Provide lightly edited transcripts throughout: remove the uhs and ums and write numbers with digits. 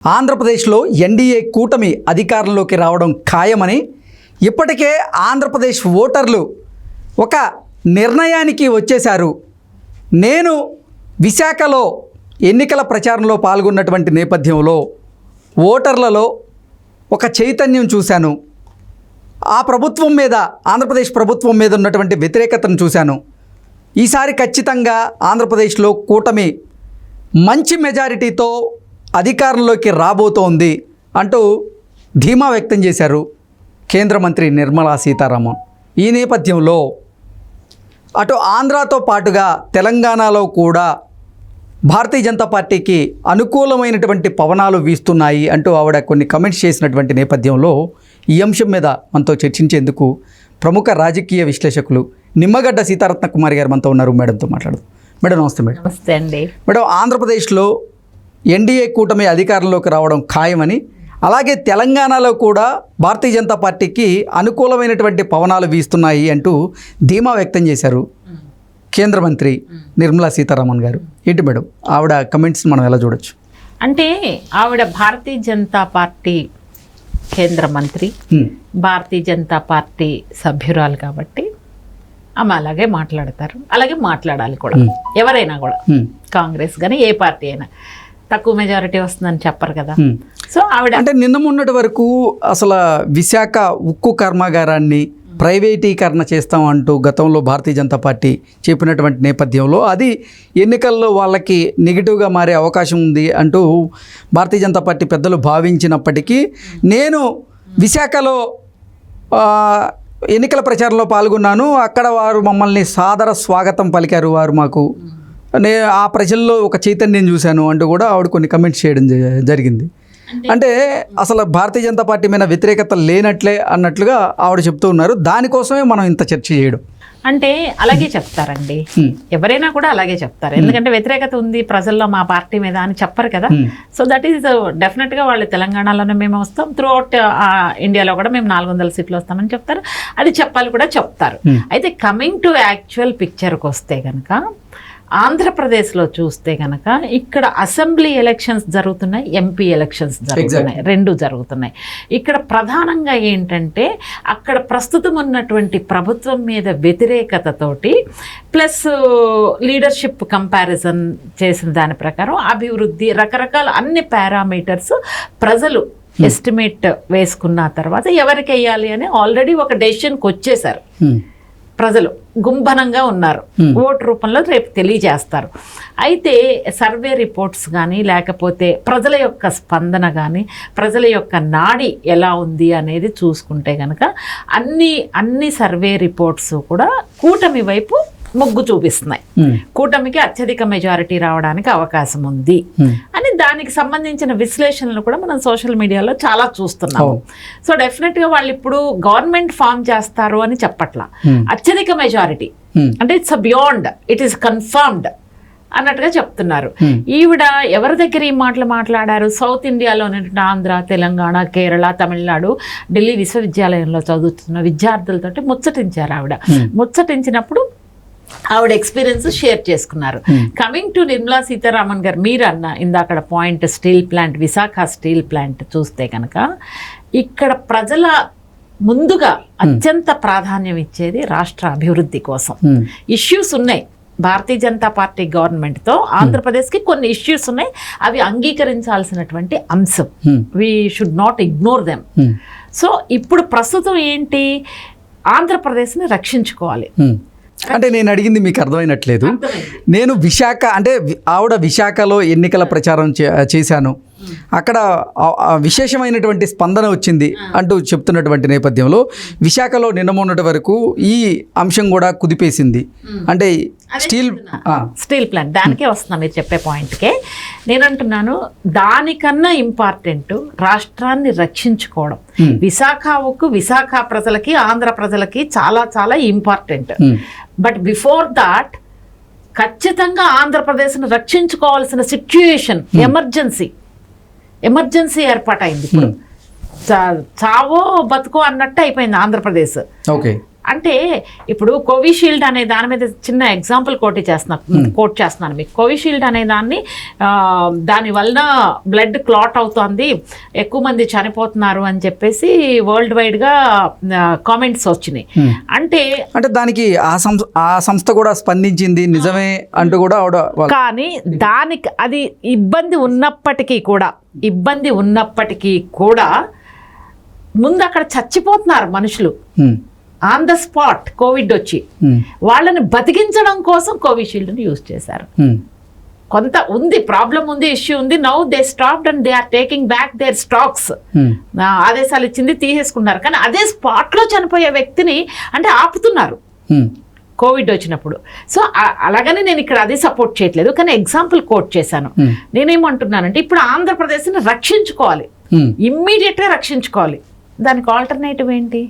ఆంధ్రప్రదేశ్లో ఎన్డీఏ కూటమి అధికారంలోకి రావడం ఖాయమని ఇప్పటికే ఆంధ్రప్రదేశ్ ఓటర్లు ఒక నిర్ణయానికి వచ్చేశారు. నేను విశాఖలో ఎన్నికల ప్రచారంలో పాల్గొన్నటువంటి నేపథ్యంలో ఓటర్లలో ఒక చైతన్యం చూశాను. ఆ ప్రభుత్వం మీద, ఆంధ్రప్రదేశ్ ప్రభుత్వం మీద ఉన్నటువంటి వ్యతిరేకతను చూశాను. ఈసారి ఖచ్చితంగా ఆంధ్రప్రదేశ్లో కూటమి మంచి మెజారిటీతో అధికారంలోకి రాబోతోంది అంటూ ధీమా వ్యక్తం చేశారు కేంద్ర మంత్రి నిర్మలా సీతారామన్. ఈ నేపథ్యంలో అటు ఆంధ్రాతో పాటుగా తెలంగాణలో కూడా భారతీయ జనతా పార్టీకి అనుకూలమైనటువంటి పవనాలు వీస్తున్నాయి అంటూ ఆవిడ కొన్ని కమెంట్స్ చేసినటువంటి నేపథ్యంలో ఈ అంశం మీద మనతో చర్చించేందుకు ప్రముఖ రాజకీయ విశ్లేషకులు నిమ్మగడ్డ సీతారత్న కుమారి గారు మనతో ఉన్నారు. మేడంతో మాట్లాడదు. మేడం నమస్తే. మేడం నమస్తే అండి. మేడం, ఆంధ్రప్రదేశ్లో ఎన్డీఏ కూటమి అధికారంలోకి రావడం ఖాయమని, అలాగే తెలంగాణలో కూడా భారతీయ జనతా పార్టీకి అనుకూలమైనటువంటి పవనాలు వీస్తున్నాయి అంటూ ధీమా వ్యక్తం చేశారు కేంద్ర మంత్రి నిర్మలా సీతారామన్ గారు. ఏంటి మేడం ఆవిడ కమెంట్స్ మనం ఎలా చూడొచ్చు? అంటే ఆవిడ భారతీయ జనతా పార్టీ కేంద్ర మంత్రి, భారతీయ జనతా పార్టీ సభ్యురాలు కాబట్టి ఆమె అలాగే మాట్లాడతారు, అలాగే మాట్లాడాలి కూడా. ఎవరైనా కూడా, కాంగ్రెస్ కానీ ఏ పార్టీ అయినా తక్కువ మెజారిటీ వస్తుందని చెప్పరు కదా. సో ఆవిడ అంటే నిన్న మొన్నటి వరకు అసలు విశాఖ ఉక్కు కర్మాగారాన్ని ప్రైవేటీకరణ చేస్తామంటూ గతంలో భారతీయ జనతా పార్టీ చెప్పినటువంటి నేపథ్యంలో అది ఎన్నికల్లో వాళ్ళకి నెగిటివ్గా మారే అవకాశం ఉంది అంటూ భారతీయ జనతా పార్టీ పెద్దలు భావించినప్పటికీ, నేను విశాఖలో ఎన్నికల ప్రచారంలో పాల్గొన్నాను, అక్కడ వారు మమ్మల్ని సాదర స్వాగతం పలికారు, వారు మాకు ఆ ప్రజల్లో ఒక చైతన్యం చూశాను అంటూ కూడా ఆవిడ కొన్ని కమెంట్స్ చేయడం జరిగింది. అంటే అసలు భారతీయ జనతా పార్టీ మీద వ్యతిరేకత లేనట్లే అన్నట్లుగా ఆవిడ చెప్తూ ఉన్నారు. దానికోసమే మనం ఇంత చర్చ చేయడం. అంటే అలాగే చెప్తారండి, ఎవరైనా కూడా అలాగే చెప్తారు. ఎందుకంటే వ్యతిరేకత ఉంది ప్రజల్లో మా పార్టీ మీద అని చెప్పరు కదా. సో దట్ ఈస్ డెఫినెట్గా వాళ్ళు తెలంగాణలోనే మేము వస్తాం, త్రూ అవుట్ ఇండియాలో కూడా మేము 400 సీట్లు వస్తామని చెప్తారు. అది చెప్పాలి కూడా చెప్తారు. అయితే కమింగ్ టు యాక్చువల్ పిక్చర్కి వస్తే కనుక, ఆంధ్రప్రదేశ్లో చూస్తే కనుక ఇక్కడ అసెంబ్లీ ఎలక్షన్స్ జరుగుతున్నాయి, ఎంపీ ఎలక్షన్స్ జరుగుతున్నాయి, రెండు జరుగుతున్నాయి. ఇక్కడ ప్రధానంగా ఏంటంటే అక్కడ ప్రస్తుతం ఉన్నటువంటి ప్రభుత్వం మీద వ్యతిరేకతతోటి ప్లస్ లీడర్షిప్ కంపారిజన్ చేసిన దాని ప్రకారం అభివృద్ధి, రకరకాల అన్ని పారామీటర్స్ ప్రజలు ఎస్టిమేట్ వేసుకున్న తర్వాత ఎవరికి వేయాలి అని ఆల్రెడీ ఒక డెసిషన్కి వచ్చేసారు. ప్రజలు గుంభనంగా ఉన్నారు, ఓటు రూపంలో రేపు తెలియజేస్తారు. అయితే సర్వే రిపోర్ట్స్ కానీ, లేకపోతే ప్రజల యొక్క స్పందన కానీ, ప్రజల యొక్క నాడి ఎలా ఉంది అనేది చూసుకుంటే కనుక అన్ని సర్వే రిపోర్ట్స్ కూడా కూటమి వైపు మొగ్గు చూపిస్తున్నాయి. కూటమికి అత్యధిక మెజారిటీ రావడానికి అవకాశం ఉంది అని దానికి సంబంధించిన విశ్లేషణలు కూడా మనం సోషల్ మీడియాలో చాలా చూస్తున్నాము. సో డెఫినెట్గా వాళ్ళు ఇప్పుడు గవర్నమెంట్ ఫామ్ చేస్తారు అని చెప్పట్లా, అత్యధిక మెజారిటీ అంటే it's beyond, it is confirmed అన్నట్టుగా చెప్తున్నారు. ఈవిడ ఎవరి దగ్గర ఈ మాటలు మాట్లాడారు? సౌత్ ఇండియాలోనే ఆంధ్ర, తెలంగాణ, కేరళ, తమిళనాడు, ఢిల్లీ విశ్వవిద్యాలయంలో చదువుతున్న విద్యార్థులతో ముచ్చటించారు ఆవిడ. ముచ్చటించినప్పుడు ఆవిడ ఎక్స్పీరియన్స్ షేర్ చేసుకున్నారు. కమింగ్ టు నిర్మలా సీతారామన్ గారు, మీరు అన్న ఇందాక point steel plant, Visakha steel plant చూస్తే కనుక ఇక్కడ ప్రజల ముందుగా అత్యంత ప్రాధాన్యం ఇచ్చేది రాష్ట్ర అభివృద్ధి కోసం. ఇష్యూస్ ఉన్నాయి భారతీయ జనతా పార్టీ గవర్నమెంట్తో, ఆంధ్రప్రదేశ్కి కొన్ని ఇష్యూస్ ఉన్నాయి, అవి అంగీకరించాల్సినటువంటి అంశం. We should not ignore them. So ఇప్పుడు ప్రస్తుతం ఏంటి, ఆంధ్రప్రదేశ్ని రక్షించుకోవాలి. అంటే నేను అడిగింది మీకు అర్థమైనట్లేదు. నేను విశాఖ అంటే ఆవిడ విశాఖలో ఎన్నికల ప్రచారం చేశాను, అక్కడ విశేషమైనటువంటి స్పందన వచ్చింది అంటూ చెప్తున్నటువంటి నేపథ్యంలో విశాఖలో నిన్న మొన్నటి వరకు ఈ అంశం కూడా కుదిపేసింది. అంటే స్టీల్ ప్లాంట్ దానికే వస్తున్నా, మీరు చెప్పే పాయింట్కే నేను అంటున్నాను. దానికన్నా ఇంపార్టెంట్ రాష్ట్రాన్ని రక్షించుకోవడం. విశాఖ ఉక్కు విశాఖ ప్రజలకి, ఆంధ్ర ప్రజలకి చాలా చాలా ఇంపార్టెంట్. బట్ బిఫోర్ దాట్ ఖచ్చితంగా ఆంధ్రప్రదేశ్ని రక్షించుకోవాల్సిన సిచ్యుయేషన్, ఎమర్జెన్సీ ఏర్పాటైంది. ఇప్పుడు చావో బతుకో అన్నట్టు అయిపోయింది ఆంధ్రప్రదేశ్. అంటే ఇప్పుడు కోవిషీల్డ్ అనే దాని మీద చిన్న ఎగ్జాంపుల్ కోట్ చేస్తున్నాను మీకు. కోవిషీల్డ్ అనే దాన్ని దాని వలన బ్లడ్ క్లాట్ అవుతోంది, ఎక్కువ మంది చనిపోతున్నారు అని చెప్పేసి వరల్డ్ వైడ్గా కామెంట్స్ వచ్చినాయి. అంటే దానికి ఆ సంస్థ కూడా స్పందించింది నిజమే అంటూ కూడా కానీ దానికి అది ఇబ్బంది ఉన్నప్పటికీ కూడా ముందు అక్కడ చచ్చిపోతున్నారు మనుషులు ఆన్ ద స్పాట్ కోవిడ్ వచ్చి, వాళ్ళని బతికించడం కోసం కోవిషీల్డ్ని యూజ్ చేశారు. కొంత ఉంది ప్రాబ్లం ఉంది, ఇష్యూ ఉంది. Now they stopped and they are taking back their stocks. ఆదేశాలు ఇచ్చింది, తీసేసుకున్నారు. కానీ అదే స్పాట్లో చనిపోయే వ్యక్తిని అంటే ఆపుతున్నారు కోవిడ్ వచ్చినప్పుడు. సో అలాగని నేను ఇక్కడ అది సపోర్ట్ చేయట్లేదు, కానీ ఎగ్జాంపుల్ కోట్ చేశాను. నేనేమంటున్నానంటే ఇప్పుడు ఆంధ్రప్రదేశ్ని రక్షించుకోవాలి, ఇమ్మీడియట్గా రక్షించుకోవాలి. దానికి ఆల్టర్నేటివ్ ఏంటి?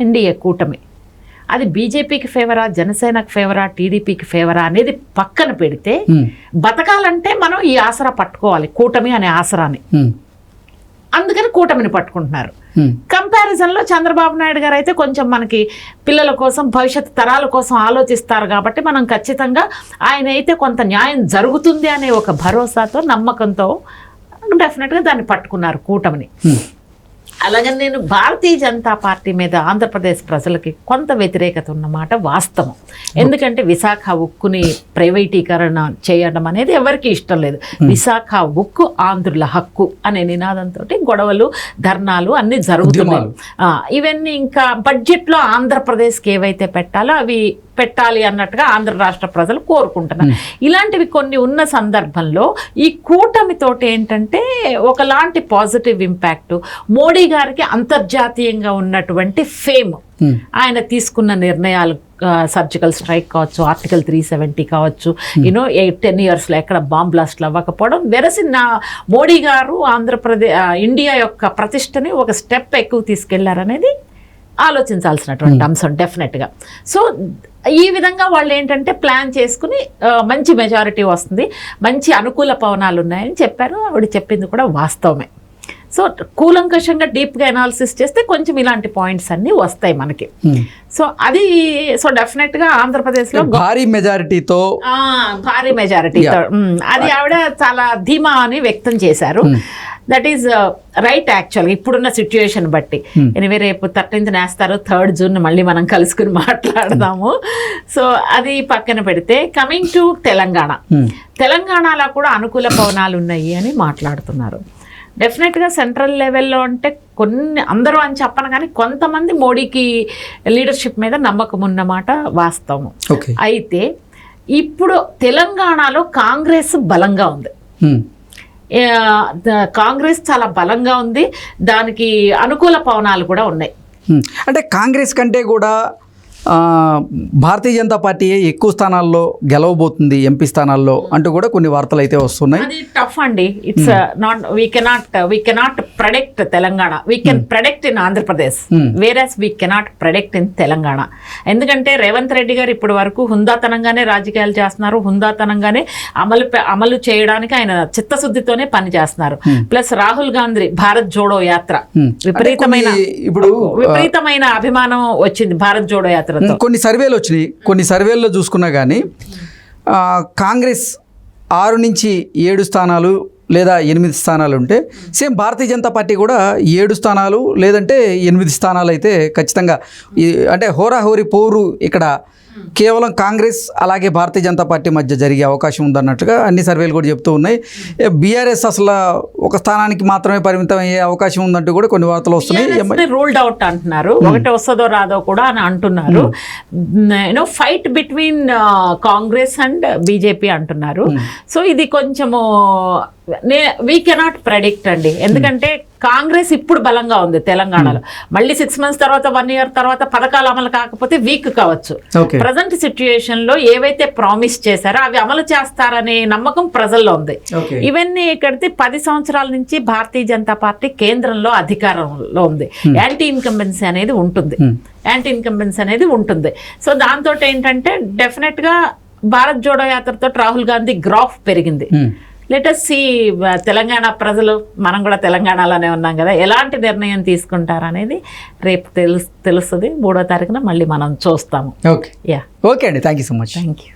ఎన్డీఏ కూటమి. అది బీజేపీకి ఫేవరా, జనసేనకు ఫేవరా, టీడీపీకి ఫేవరా అనేది పక్కన పెడితే బతకాలంటే మనం ఈ ఆసరా పట్టుకోవాలి, కూటమి అనే ఆసరాని. అందుకని కూటమిని పట్టుకుంటున్నారు. కంపారిజన్లో చంద్రబాబు నాయుడు గారు అయితే కొంచెం మనకి పిల్లల కోసం, భవిష్యత్ తరాల కోసం ఆలోచిస్తారు కాబట్టి మనం ఖచ్చితంగా ఆయన అయితే కొంత న్యాయం జరుగుతుంది అనే ఒక భరోసాతో, నమ్మకంతో డెఫినెట్గా దాన్ని పట్టుకున్నారు కూటమిని. అలాగని నేను భారతీయ జనతా పార్టీ మీద ఆంధ్రప్రదేశ్ ప్రజలకి కొంత వ్యతిరేకత ఉన్నమాట వాస్తవం. ఎందుకంటే విశాఖ ఉక్కుని ప్రైవేటీకరణ చేయడం అనేది ఎవరికి ఇష్టం లేదు. విశాఖ ఉక్కు ఆంధ్రుల హక్కు అనే నినాదంతో గొడవలు, ధర్నాలు అన్నీ జరుగుతున్నాయి. ఇవన్నీ ఇంకా బడ్జెట్లో ఆంధ్రప్రదేశ్కి ఏవైతే పెట్టాలో అవి పెట్టాలి అన్నట్టుగా ఆంధ్ర రాష్ట్ర ప్రజలు కోరుకుంటున్నారు. ఇలాంటివి కొన్ని ఉన్న సందర్భంలో ఈ కూటమితోటి ఏంటంటే ఒకలాంటి పాజిటివ్ ఇంపాక్ట్, మోడీ గారికి అంతర్జాతీయంగా ఉన్నటువంటి ఫేమ్, ఆయన తీసుకున్న నిర్ణయాలు, సర్జికల్ స్ట్రైక్ కావచ్చు, ఆర్టికల్ 370 కావచ్చు, 10 yearsలో ఎక్కడ బాంబ్ బ్లాస్ట్లు అవ్వకపోవడం, వెరసిన మోడీ గారు ఇండియా యొక్క ప్రతిష్టని ఒక స్టెప్ ఎక్కువ తీసుకెళ్లారనేది ఆలోచించాల్సినటువంటి అంశం డెఫినెట్గా. సో ఈ విధంగా వాళ్ళు ఏంటంటే ప్లాన్ చేసుకుని మంచి మెజారిటీ వస్తుంది, మంచి అనుకూల పవనాలు ఉన్నాయని చెప్పారు. ఆవిడ చెప్పింది కూడా వాస్తవమే. సో కూలంకషంగా డీప్గా అనాలిసిస్ చేస్తే కొంచెం ఇలాంటి పాయింట్స్ అన్నీ వస్తాయి మనకి. సో అది డెఫినెట్గా ఆంధ్రప్రదేశ్లో భారీ మెజారిటీతో అది ఆవిడ చాలా ధీమా అని వ్యక్తం చేశారు. దట్ ఈస్ రైట్ యాక్చువల్గా ఇప్పుడున్న సిచ్యుయేషన్ బట్టి. ఎనివే రేపు 13th వేస్తారు, 3rd June మళ్ళీ మనం కలుసుకుని మాట్లాడదాము. సో అది పక్కన పెడితే కమింగ్ టు తెలంగాణలో కూడా అనుకూల పవనాలు ఉన్నాయి అని మాట్లాడుతున్నారు. డెఫినెట్గా సెంట్రల్ లెవెల్లో అంటే కొన్ని అందరూ అని చెప్పను, కానీ కొంతమంది మోడీకి లీడర్షిప్ మీద నమ్మకం ఉన్నమాట వాస్తవం. అయితే ఇప్పుడు తెలంగాణలో కాంగ్రెస్ బలంగా ఉంది. కాంగ్రెస్ చాలా బలంగా ఉంది, దానికి అనుకూల పవనాలు కూడా ఉన్నాయి. అంటే కాంగ్రెస్ కంటే కూడా భారతీయ జనతా పార్టీ ఎక్కువ స్థానాల్లో గెలవబోతుంది, ఎంపీ స్థానాల్లో అంటూ కూడా కొన్ని వార్తలు అయితే వస్తున్నాయి. అది టఫ్ అండి. It's not we cannot predict Telangana. We can predict in Andhra Pradesh, వేరస్ we cannot predict in Telangana. ఎందుకంటే రేవంత్ రెడ్డి గారు ఇప్పటి వరకు హుందాతనంగానే రాజకీయాలు చేస్తున్నారు, హుందాతనంగానే అమలు చేయడానికి ఆయన చిత్తశుద్ధితోనే పని చేస్తున్నారు. ప్లస్ రాహుల్ గాంధీ భారత్ జోడో యాత్ర విపరీతమైన అభిమానం వచ్చింది భారత్ జోడో యాత్ర. కొన్ని సర్వేలు వచ్చినాయి, కొన్ని సర్వేల్లో చూసుకున్నా కానీ కాంగ్రెస్ 6 నుంచి 7 స్థానాలు లేదా 8 స్థానాలు ఉంటే, సేమ్ భారతీయ జనతా పార్టీ కూడా 7 స్థానాలు లేదంటే 8 స్థానాలు అయితే ఖచ్చితంగా అంటే హోరాహోరీ పోరు ఇక్కడ కేవలం కాంగ్రెస్ అలాగే భారతీయ జనతా పార్టీ మధ్య జరిగే అవకాశం ఉందన్నట్టుగా అన్ని సర్వేలు కూడా చెప్తూ ఉన్నాయి. బీఆర్ఎస్ అసలు ఒక స్థానానికి మాత్రమే పరిమితం అయ్యే అవకాశం ఉందంటూ కూడా కొన్ని వార్తలు వస్తున్నాయి. రూల్డ్ అవుట్ అంటున్నారు, ఒకటి వస్తుందో రాదో కూడా అని అంటున్నారు. Fight between Congress and BJP అంటున్నారు. సో ఇది కొంచెము వీ కెనాట్ ప్రెడిక్ట్ అండి. ఎందుకంటే కాంగ్రెస్ ఇప్పుడు బలంగా ఉంది తెలంగాణలో. మళ్ళీ 6 months తర్వాత 1 year తర్వాత పథకాలు అమలు కాకపోతే వీక్ కావచ్చు. ప్రజెంట్ సిచ్యుయేషన్ లో ఏవైతే ప్రామిస్ చేశారో అవి అమలు చేస్తారనే నమ్మకం ప్రజల్లో ఉంది. ఇవన్నీ ఇక్కడితే 10 సంవత్సరాల నుంచి భారతీయ జనతా పార్టీ కేంద్రంలో అధికారంలో ఉంది. యాంటీ ఇన్కంబెన్సీ అనేది ఉంటుంది. సో దాంతో ఏంటంటే డెఫినెట్ గా భారత్ జోడో యాత్రతో రాహుల్ గాంధీ గ్రాఫ్ పెరిగింది. లెట్ అస్ సీ తెలంగాణ ప్రజలు, మనం కూడా తెలంగాణలోనే ఉన్నాం కదా, ఎలాంటి నిర్ణయం తీసుకుంటారనేది రేపు తెలుస్తుంది. 3వ తారీఖున మళ్ళీ మనం చూస్తాము. ఓకే యా, ఓకే అండి, thank you so much. Thank you.